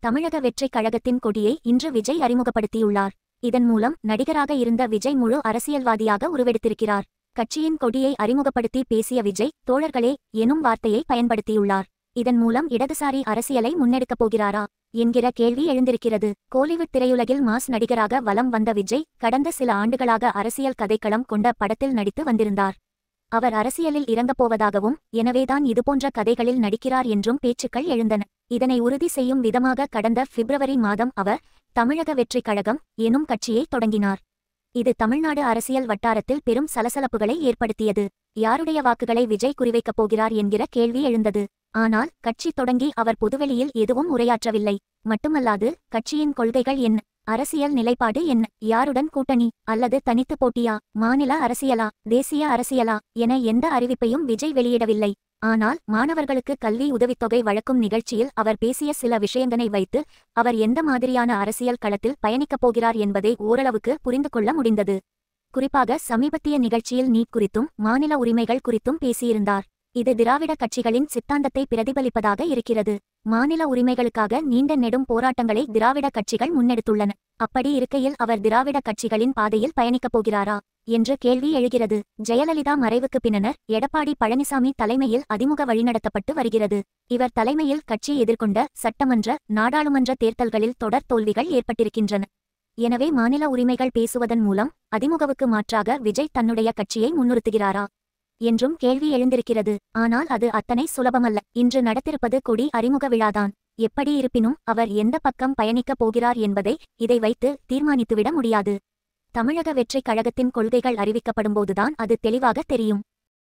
தமிழக வெற்றிக் கழகத்தின் கொடியை இன்று விஜய் அறிமுகப்படுத்தியுள்ளார். இதன் மூலம் நடிகராக இருந்த விஜய் முழு அரசியல்வாதியாக உருவெடுத்திருக்கிறார். கட்சியின் கொடியை அறிமுகப்படுத்தி பேசிய விஜய் தோழர்களே எனும் வார்த்தையை பயன்படுத்தியுள்ளார். இதன் மூலம் இடதுசாரி அரசியலை முன்னெடுக்கப் போகிறாரா என்கிற கேள்வி எழுந்திருக்கிறது. கோலிவுட் திரையுலகில் மாஸ் நடிகராக வலம் வந்த விஜய் கடந்த சில ஆண்டுகளாக அரசியல் கதைக்களம் கொண்ட படத்தில் நடித்து வந்திருந்தார். அவர் அரசியலில் இறங்கப்போவதாகவும் எனவேதான் இதுபோன்ற கதைகளில் நடிக்கிறார் என்றும் பேச்சுக்கள் எழுந்தன. இதனை உறுதி செய்யும் விதமாக கடந்த பிப்ரவரி மாதம் அவர் தமிழக வெற்றிக் கழகம் எனும் கட்சியை தொடங்கினார். இது தமிழ்நாடு அரசியல் வட்டாரத்தில் பெரும் சலசலப்புகளை ஏற்படுத்தியது. யாருடைய வாக்குகளை விஜய் குறிவைக்கப் போகிறார் என்கிற கேள்வி எழுந்தது. ஆனால் கட்சி தொடங்கி அவர் பொதுவெளியில் எதுவும் உரையாற்றவில்லை. மட்டுமல்லாது கட்சியின் கொள்கைகள் என்ன, அரசியல் நிலைப்பாடு என்ன, யாருடன் கூட்டணி அல்லது தனித்து போட்டியா, மாநில அரசியலா தேசிய அரசியலா என எந்த அறிவிப்பையும் விஜய் வெளியிடவில்லை. ஆனால் மாணவர்களுக்கு கல்வி உதவித்தொகை வழங்கும் நிகழ்ச்சியில் அவர் பேசிய சில விஷயங்களை வைத்து அவர் எந்த மாதிரியான அரசியல் களத்தில் பயணிக்கப் போகிறார் என்பதை ஓரளவுக்கு புரிந்து கொள்ள முடிந்தது. குறிப்பாக சமீபத்திய நிகழ்ச்சியில் நீட் குறித்தும் மாநில உரிமைகள் குறித்தும் பேசியிருந்தார். இது திராவிட கட்சிகளின் சித்தாந்தத்தை பிரதிபலிப்பதாக இருக்கிறது. மாநில உரிமைகளுக்காக நீண்ட நெடும் போராட்டங்களை திராவிட கட்சிகள் முன்னெடுத்துள்ளன. அப்படி இருக்கையில் அவர் திராவிட கட்சிகளின் பாதையில் பயணிக்கப் போகிறாரா என்று கேள்வி எழுகிறது. ஜெயலலிதா மறைவுக்கு பின்னர் எடப்பாடி பழனிசாமி தலைமையில் அதிமுக வழிநடத்தப்பட்டு வருகிறது. இவர் தலைமையில் கட்சி எதிர்கொண்ட சட்டமன்ற நாடாளுமன்ற தேர்தல்களில் தொடர் தோல்விகள் ஏற்பட்டிருக்கின்றன. எனவே மாநில உரிமைகள் பேசுவதன் மூலம் அதிமுகவுக்கு மாற்றாக விஜய் தன்னுடைய கட்சியை முன்னிறுத்துகிறாரா என்றும் கேள்வி எழுந்திருக்கிறது. ஆனால் அது அத்தனை சுலபமல்ல. இன்று நடத்திருப்பது கொடி அறிமுக விழாதான். எப்படி இருப்பினும் அவர் எந்த பக்கம் பயணிக்கப் போகிறார் என்பதை இதை வைத்து தீர்மானித்துவிட முடியாது. தமிழக வெற்றிக் கழகத்தின் கொள்கைகள் அறிவிக்கப்படும்போதுதான் அது தெளிவாக தெரியும்.